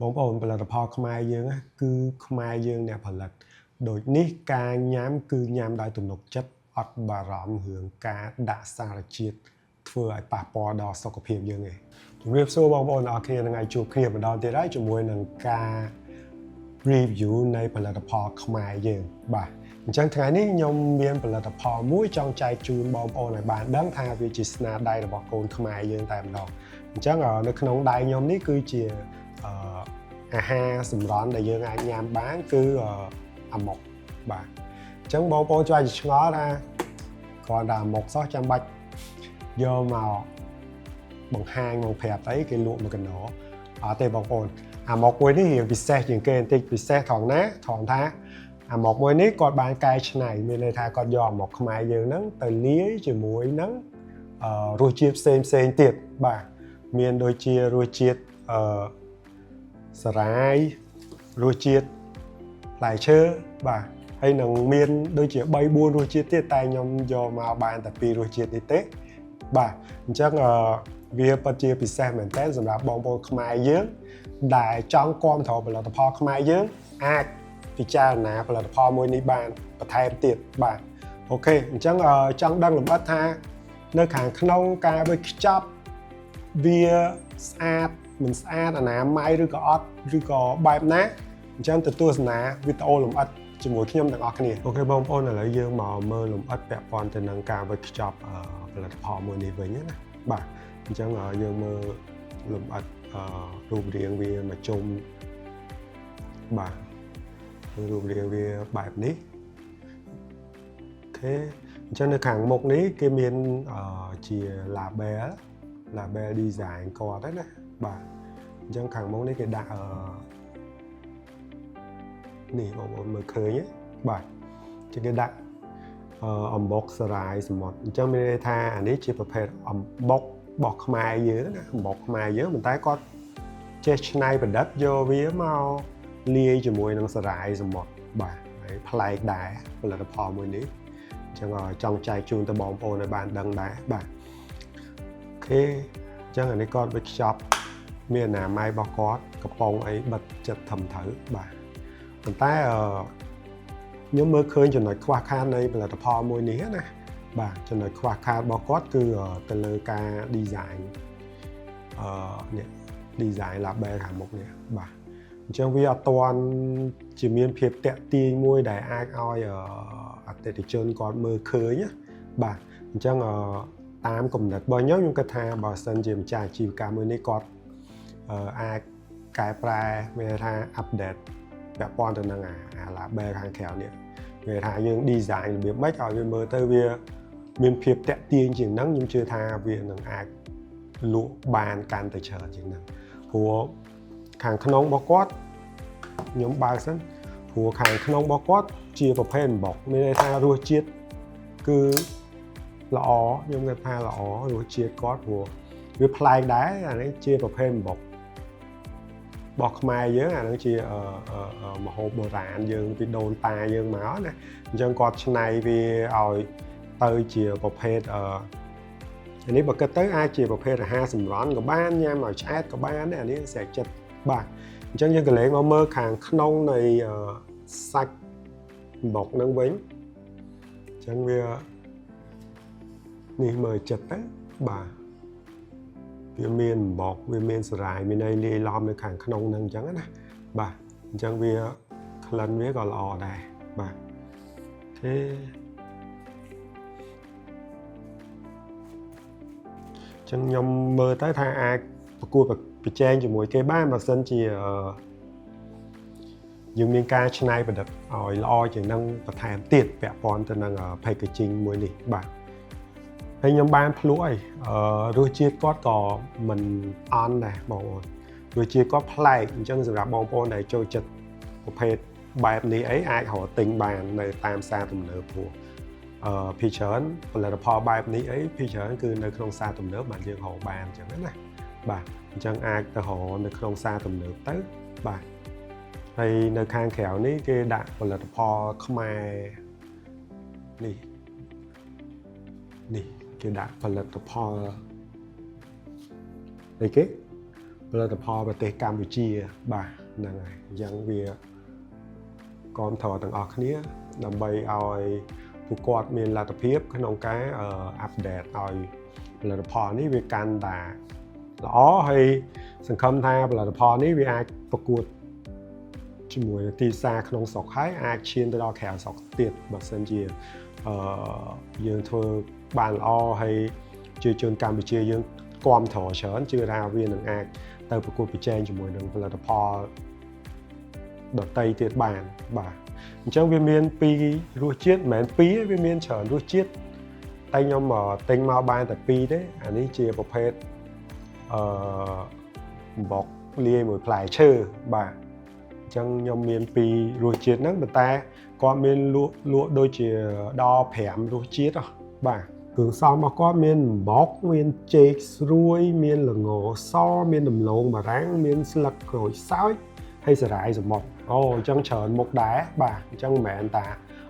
បងប្អូនផលិតផលខ្មែរយើងគឺខ្មែរយើងអ្នកផលិតដូចនេះការញ៉ាំគឺញ៉ាំដោយទំនុកចិត្តអត់បារម្ភរឿងការដាក់សារជាតិធ្វើឲ្យប៉ះពាល់ដល់សុខភាពយើងឯងជំរាបសួរបងប្អូនអរគ្នាថ្ងៃជួបគ្នាម្ដងទៀតហើយជាមួយនឹងការ review នៃផលិតផលខ្មែរយើងបាទអញ្ចឹងថ្ងៃនេះខ្ញុំមានផលិតផលមួយចង់ចែកជូនបងប្អូនឲ្យបានដឹងថាវាជាស្នាដៃរបស់កូនខ្មែរយើងតែម្ដងអញ្ចឹងនៅក្នុងដៃខ្ញុំនេះគឺជាអាហារសម្រន់ដែលយើងអាចញ៉ាំបានគឺអាម៉ុកបាទអញ្ចឹងបងប្អូនជួយឆ្ងល់ថាគ្រាន់តែអាម៉ុកសោះចាំបាច់យកមកបង្ហាញមកប្រាប់អីគេលក់មួយកណ្ដោអត់ទេបងប្អូនអាម៉ុកមួយនេះវាពិសេសជាងគេបន្តិចពិសេសត្រង់ណាត្រង់ថាអាម៉ុកមួយនេះគាត់បានកែច្នៃមានន័យថាគាត់យកអាម៉ុកខ្មែរយើងហ្នឹងទៅលាយជាមួយនឹងរសជាតិផ្សេងទៀតបាទមានដូចជារសជាតិសារាយរសជាតិផ្លែឈើបាទហើយនឹងមានដូចជា3 4រសជាតិទៀតតែខ្ញុំយកមកបានតែ2រសជាតិនេះទេបាទអញ្ចឹងវាពិតជាពិសេសមែនទែនសម្រាប់បងប្អូនខ្មែរយើងដែលចង់គាំទ្រផលិតផលខ្មែរយើងអាចពិចារណាផលិតផលមួយនេះបានបន្ថែមទៀតបាទអូខេអញ្ចឹងចង់ដឹងលម្អិតថានៅខាងក្នុងការវេចខ្ចប់វាស្អាតមិនស្អាតអនាម័យឬក៏អត់ឬក៏បែបណាអញ្ចឹងទៅទស្សនាវីដេអូលម្អិតជាមួយខ្ញុំទាំងអស់គ្នាអូខេបងប្អូនឥឡូវយើងមកមើលលម្អិតពាក់ព័ន្ធទៅនឹងការវេចខ្ចប់ផលិតផលមួយនេះវិញណាបាទអញ្ចឹងយើងមើលលម្អិតរូបរាងវាមកជុំបាទរូបរាងវាបែបនេះអូខេអញ្ចឹងនៅខាងមុខនេះគេមានជា label design គាត់ហ្នឹងណាបាទអញ្ចឹងខាងមុខនេះគេដាក់នេះបងប្អូនមើលឃើញទេបាទអញ្ចឹងគេដាក់អំបុកសារាយសមុទ្រអញ្ចឹងមានន័យថាអានេះជាប្រភេទអំបុករបស់ខ្មែរយើងណាអំបុកខ្មែរយើងប៉ុន្តែគាត់ចេះច្នៃប្រឌិតយកវាមកលាយជាមួយនឹងសារាយសមុទ្របាទហើយប្លែកដែរផលិតផលមួយនេះអញ្ចឹងចង់ចែកជូនទៅបងប្អូនឲ្យបានដឹងដែរបាទអូខេអញ្ចឹងអានេះគាត់វេចខ្ចប់មានអនាម័យរបស់គាត់កំប៉ុងអីបិទចិត្តធំត្រូវបាទប៉ុន្តែខ្ញុំមើលឃើញចំណុចខ្វះខាតនៃផលិតផលមួយនេះណាបាទចំណុចខ្វះខាតរបស់គាត់គឺទៅលើការ design នេះ design label ខាងមុខនេះបាទអញ្ចឹងវាអត់ទាន់ជាមានភាពតាក់ទាញមួយដែលអាចឲ្យអតិថិជនគាត់មើលឃើញណាបាទអញ្ចឹងតាមគំនិតរបស់ខ្ញុំគិតថាបើសិនជាម្ចាស់អាជីវកម្មមួយនេះគាត់អាចកែប្រែមានថា update ពាក់ព័ន្ធទៅនឹងអា label ខាងក្រៅនេះវាថាយើង design របៀបម៉េចឲ្យវាមើលទៅវាមានភាពតាក់ទាញជាងហ្នឹងខ្ញុំជឿថាវានឹងអាចលក់បានកាន់តែច្រើនជាងហ្នឹងព្រោះខាងក្នុងរបស់គាត់ខ្ញុំបើកសិនព្រោះខាងក្នុងរបស់គាត់ជាប្រភេទអំបុកមានន័យថារសជាតិគឺល្អខ្ញុំគិតថាល្អរសជាតិគាត់ព្រោះវាប្លែកដែរអានេះជាប្រភេទអំបុករបស់ខ្មែរយើងអានឹងជាម្ហូបបុរាណយើងពីដូនតាយើងមកណាអញ្ចឹងគាត់ច្នៃវាឲ្យទៅជាប្រភេទអានេះបើគិតទៅអាចជាប្រភេទអាហារសម្រន់ក៏បានញ៉ាំឲ្យឆ្អែតក៏បានដែរអានេះស្រេចចិត្តបាទអញ្ចឹងយើងក៏លេងមកមើលខាងក្នុងនៃសាច់អំបុកនឹងវិញអញ្ចឹងវានេះមើលចិត្តទៅបាទវាមានអំបុកវាមានសារាយមានអីលាយឡំនៅខាងក្នុងហ្នឹងអញ្ចឹងណាបាទអញ្ចឹងវាក្លិនវាក៏ល្អដែរបាទអូខេចឹងខ្ញុំមើលទៅថាអាចប្រកួតប្រជែងជាមួយគេបានបើសិនជាយើងមានការច្នៃប្រឌិតឲ្យល្អជាងនឹងបន្ថែមទៀតពាក់ព័ន្ធទៅនឹង packaging មួយនេះបាទហើយខ្ញុំបានភ្លក់អីរសជាតិគាត់ក៏មិនអន់ដែរបងប្អូនរសជាតិគាត់ប្លែកអញ្ចឹងសម្រាប់បងប្អូនដែលចូលចិត្តប្រភេទបែបនេះអីអាចរកទិញបាននៅតាមផ្សារទំនើបព្រោះភាគច្រើនផលិតផលបែបនេះអីភាគច្រើនគឺនៅក្នុងផ្សារទំនើបបានយើងរកបានអញ្ចឹងណាបាទអញ្ចឹងអាចទៅរកនៅក្នុងផ្សារទំនើបទៅបាទហើយនៅខាងក្រៅនេះគេដាក់ផលិតផលខ្មែរនេះគេដាក់ផលិតផលអីគេ ផលិតផលប្រទេសកម្ពុជាបាទហ្នឹងហើយអញ្ចឹងវាគាំទ្រទាំងអស់គ្នាដើម្បីឲ្យពួកគាត់មានលទ្ធភាពក្នុងការអាប់ដេតឲ្យផលិតផលនេះវាកាន់តែល្អហើយសង្ឃឹមថាផលិតផលនេះវាអាចប្រកួតជាមួយទីផ្សារក្នុងស្រុកហើយអាចឈានទៅដល់ក្រៅស្រុកទៀតបើសិនជាយើងធ្វើបានល្អហើយជាជនកម្ពុជាយើងគាំទ្រច្រើនជឿថាវានឹងអាចទៅប្រកួតប្រជែងជាមួយនឹងផលិតផលដទៃទៀតបានបាទអញ្ចឹងវាមានពីររសជាតិមិនមែនពីរវាមានច្រើនរសជាតិតែខ្ញុំទិញមកបានតែពីរទេអានេះជាប្រភេទអំបុកលាយមួយផ្លែឈើបាទអញ្ចឹងខ្ញុំមានពីររសជាតិហ្នឹងប៉ុន្តែគាត់មានលក់ដូចជាដល់5រសជាតិហ៎បាទគ្រឿងផ្សំរបស់គាត់មានអំបុកមានចេកស្រួយមានល្ងសមានដំឡូងបារាំងមានស្លឹកក្រូចសើចហើយសារាយសមុទ្រអូអញ្ចឹងច្រើនមុខដែរបាទអញ្ចឹងមិនមែនតា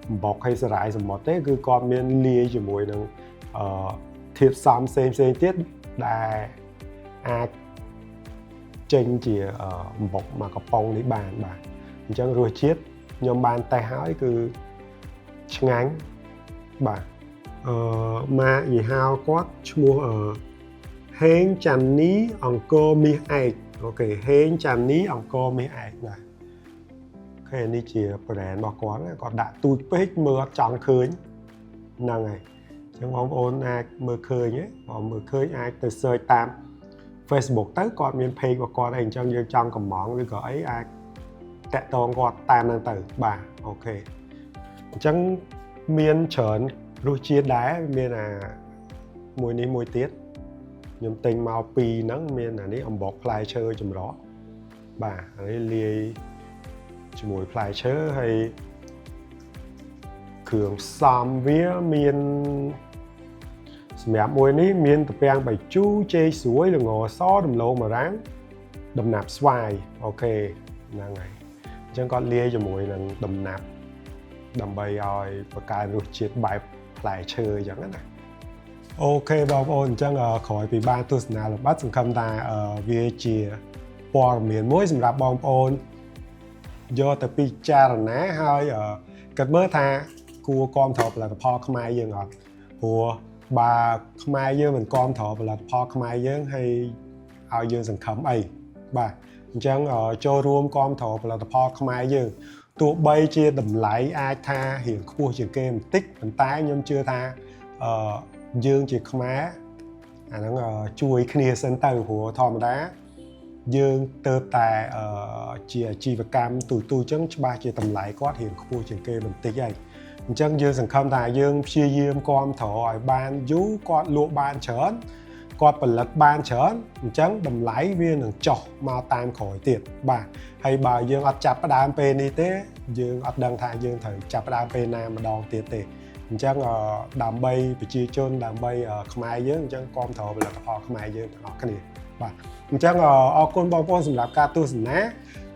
អំបុកហើយសារាយសមុទ្រទេគឺគាត់មានលាយជាមួយនឹងធាតុផ្សំផ្សេងទៀតដែលអាចចេញជាអំបុកមកកំប៉ុងនេះបានបាទអញ្ចឹងរសជាតិខ្ញុំបានតេស្តហើយគឺឆ្ងាញ់បាទម៉ាកយីហោគាត់ឈ្មោះហេងចាន់នីអង្គរមាសឯកអូខេហេងចាន់នីអង្គរមាសឯកបាទអូខេនេះជា brand របស់គាត់គាត់ដាក់ទូចពេកមើលអត់ចង់ឃើញហ្នឹងហើយអញ្ចឹងបងប្អូនអាចមើលឃើញទេបងមើលឃើញអាចទៅ search តាម Facebook ទៅគាត់មាន page របស់គាត់អីអញ្ចឹងយើងចង់កម្មង់ឬក៏អីអាចតាក់ទងគាត់តាមហ្នឹងទៅបាទអូខេអញ្ចឹងមានច្រើនរសជាតិដែរមានអាមួយនេះមួយទៀតខ្ញុំទិញមកពីរហ្នឹងមានអានេះអំបុកផ្លែឈើចម្រុះបាទអានេះលាយជាមួយផ្លែឈើហើយគ្រឿងផ្សំវាមានសម្រាប់មួយនេះមានត្រពាំងបាយជូរចេកស្រួយល្ងសដំឡូងបារាំងដំណាប់ស្វាយអូខេហ្នឹងហើយអញ្ចឹងគាត់លាយជាមួយនឹងដំណាប់ដើម្បីឲ្យបង្កើនរសជាតិបែបផ្លែឈើអញ្ចឹងណាអូខេបងប្អូនអញ្ចឹងក្រោយពីបានទស្សនាល្បិតសង្ឃឹមថាវាជាព័ត៌មានមួយសម្រាប់បងប្អូនយកទៅពិចារណាហើយគិតមើលថាគួរគាំទ្រផលិតផលខ្មែរយើងអត់ព្រោះបើខ្មែរយើងមិនគាំទ្រផលិតផលខ្មែរយើងហើយឲ្យយើងសង្ឃឹមអីបាទអញ្ចឹងចូលរួមគាំទ្រផលិតផលខ្មែរយើងទោះបីជាតម្លៃអាចថារៀងខ្ពស់ជាងគេបន្តិចប៉ុន្តែខ្ញុំជឿថាយើងជាខ្មែរអាហ្នឹងជួយគ្នាសិនទៅព្រោះធម្មតាយើងទៅតែជាអាជីវកម្មទូអញ្ចឹងច្បាស់ជាតម្លៃគាត់រៀងខ្ពស់ជាងគេបន្តិចហើយអញ្ចឹងយើងសង្ឃឹមថាយើងព្យាយាមគាំទ្រឲ្យបានយូរគាត់លក់បានច្រើនគាត់ផលិតបានច្រើនអញ្ចឹងតម្លៃវានឹងចុះមកតាមក្រោយទៀតបាទហើយបើយើងអត់ចាប់ផ្ដើមពេលនេះទេយើងអត់ដឹងថាយើងត្រូវចាប់ផ្ដើមពេលណាម្ដងទៀតទេអញ្ចឹងដើម្បីប្រជាជនដើម្បីខ្មែរយើងអញ្ចឹងគាំទ្រផលិតផលខ្មែរយើងទាំងអស់គ្នាបាទអញ្ចឹងអរគុណបងប្អូនសម្រាប់ការទស្សនា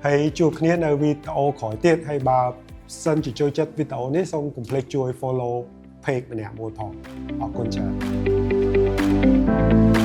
ហើយជួបគ្នានៅវីដេអូក្រោយទៀតហើយបើសិនជាចូលចិត្តវីដេអូនេះសូមកុំភ្លេចជួយ follow page ម្នាក់មួយផងអរគុណច្រើន